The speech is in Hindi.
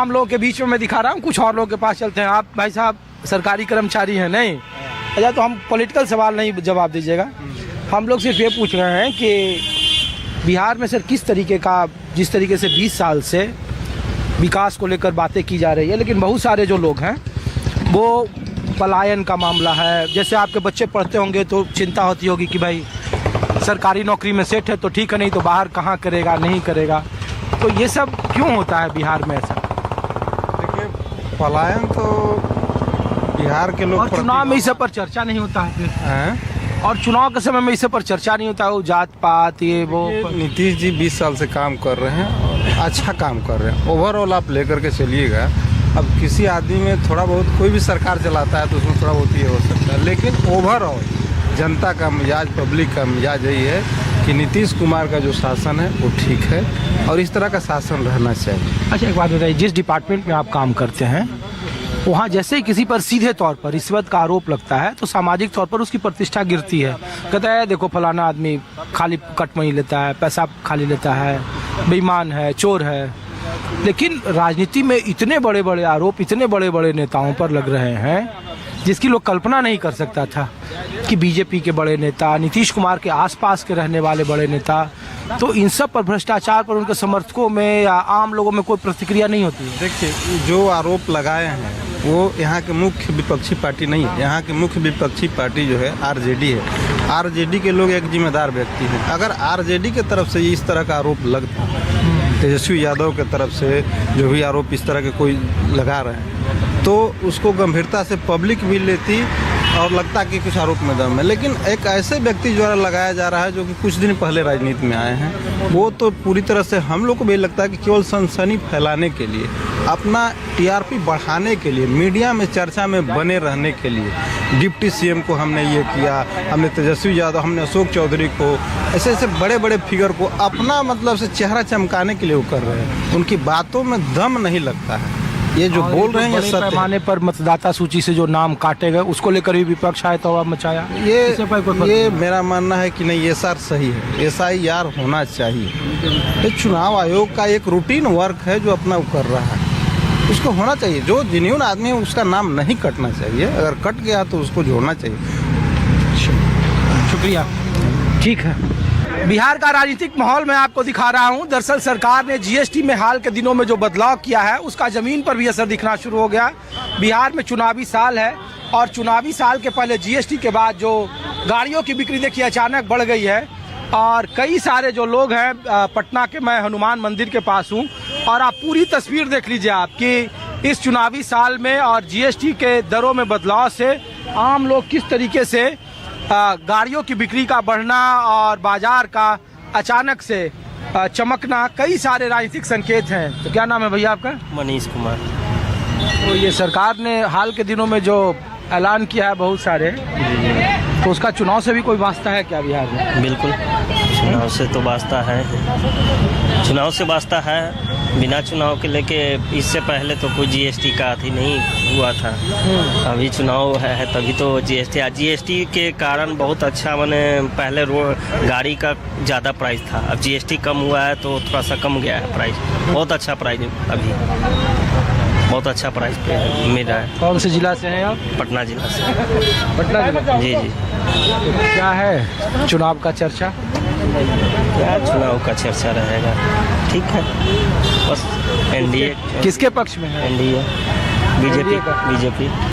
हम लोगों के बीच में मैं दिखा रहा हूँ, कुछ और लोगों के पास चलते हैं। आप भाई साहब सरकारी कर्मचारी हैं नहीं? अच्छा, तो हम पॉलिटिकल सवाल नहीं जवाब दीजिएगा। हम लोग सिर्फ ये पूछ रहे हैं कि बिहार में सर किस तरीके का, जिस तरीके से 20 साल से विकास को लेकर बातें की जा रही है, लेकिन बहुत सारे जो लोग हैं वो पलायन का मामला है। जैसे आपके बच्चे पढ़ते होंगे तो चिंता होती होगी कि भाई सरकारी नौकरी में सेट है तो ठीक है, नहीं तो बाहर कहाँ करेगा, नहीं करेगा। तो ये सब क्यों होता है बिहार में ऐसा? देखिए, पलायन तो बिहार के लोग, और चुनाव में इस सब पर चर्चा नहीं होता है और चुनाव के समय में इस सब पर चर्चा नहीं होता है, वो जात पात ये वो। नीतीश जी 20 साल से काम कर रहे हैं और अच्छा काम कर रहे हैं। ओवरऑल आप लेकर के चलिएगा। अब किसी आदमी में थोड़ा बहुत, कोई भी सरकार चलाता है तो उसमें थोड़ा बहुत ये हो सकता है, लेकिन ओवरऑल जनता का मिजाज, पब्लिक का मिजाज यही है कि नीतीश कुमार का जो शासन है वो ठीक है और इस तरह का शासन रहना चाहिए। अच्छा, एक बात बताइए, जिस डिपार्टमेंट में आप काम करते हैं वहाँ जैसे ही किसी पर सीधे तौर पर रिश्वत का आरोप लगता है तो सामाजिक तौर पर उसकी प्रतिष्ठा गिरती है। कहता है देखो फलाना आदमी खाली कटमई लेता है, पैसा खाली लेता है, बेईमान है, चोर है। लेकिन राजनीति में इतने बड़े बड़े आरोप इतने बड़े बड़े नेताओं पर लग रहे हैं जिसकी लोग कल्पना नहीं कर सकता था कि बीजेपी के बड़े नेता, नीतीश कुमार के आसपास के रहने वाले बड़े नेता, तो इन सब पर, भ्रष्टाचार पर उनके समर्थकों में या आम लोगों में कोई प्रतिक्रिया नहीं होती है। देखिए, जो आरोप लगाए हैं वो यहाँ के मुख्य विपक्षी पार्टी नहीं है। यहाँ की मुख्य विपक्षी पार्टी जो है आरजेडी है। आरजेडी के लोग एक जिम्मेदार व्यक्ति हैं। अगर आरजेडी के तरफ से इस तरह का आरोप लगता, तेजस्वी यादव के तरफ से जो भी आरोप इस तरह के कोई लगा रहे हैं, तो उसको गंभीरता से पब्लिक भी लेती और लगता कि कुछ आरोप में दम है। लेकिन एक ऐसे व्यक्ति द्वारा लगाया जा रहा है जो कि कुछ दिन पहले राजनीति में आए हैं, वो तो पूरी तरह से हम लोग को भी लगता है कि केवल सनसनी फैलाने के लिए, अपना टीआरपी बढ़ाने के लिए, मीडिया में चर्चा में बने रहने के लिए, डिप्टी सीएम को हमने ये किया, हमने तेजस्वी यादव, हमने अशोक चौधरी को, ऐसे ऐसे बड़े बड़े फिगर को अपना मतलब से चेहरा चमकाने के लिए वो कर रहे हैं। उनकी बातों में दम नहीं लगता है। ये जो बोल रहे हैं ये सत्य पैमाने पर मतदाता सूची से जो नाम काटे गए उसको लेकर भी विपक्ष आए तो मचाया। ये मेरा मानना है कि नहीं, ये सर सही है, SIR होना चाहिए। ये चुनाव आयोग का एक रूटीन वर्क है जो अपना कर रहा है, उसको होना चाहिए। जो जेन्युइन आदमी है उसका नाम नहीं कटना चाहिए, अगर कट गया तो उसको जोड़ना चाहिए। शुक्रिया। ठीक है, बिहार का राजनीतिक माहौल मैं आपको दिखा रहा हूं। दरअसल सरकार ने GST में हाल के दिनों में जो बदलाव किया है उसका जमीन पर भी असर दिखना शुरू हो गया। बिहार में चुनावी साल है और चुनावी साल के पहले GST के बाद जो गाड़ियों की बिक्री देखिए अचानक बढ़ गई है और कई सारे जो लोग हैं, पटना के मैं हनुमान मंदिर के पास हूं और आप पूरी तस्वीर देख लीजिए आप कि इस चुनावी साल में और GST के दरों में बदलाव से आम लोग किस तरीके से गाड़ियों की बिक्री का बढ़ना और बाजार का अचानक से चमकना, कई सारे राजनीतिक संकेत हैं। तो क्या नाम है भैया आपका? मनीष कुमार। तो ये सरकार ने हाल के दिनों में जो ऐलान किया है बहुत सारे, तो उसका चुनाव से भी कोई वास्ता है क्या बिहार में? बिल्कुल, चुनाव से तो वास्ता है, चुनाव से वास्ता है। बिना चुनाव के लेके इससे पहले तो कोई GST का अभी नहीं हुआ था। अभी चुनाव है तभी तो GST के कारण बहुत अच्छा, माने पहले गाड़ी का ज़्यादा प्राइस था, अब GST कम हुआ है तो थोड़ा सा कम गया है प्राइस। बहुत अच्छा प्राइस अभी, बहुत अच्छा प्राइस पे मिल रहा है। कौन से जिला से हैं आप? पटना जिला से। पटना जिला? जी जी। तो क्या है चुनाव का चर्चा? क्या चुनाव का चर्चा रहेगा, ठीक है, बस NDA। किसके पक्ष में है? NDA, BJP.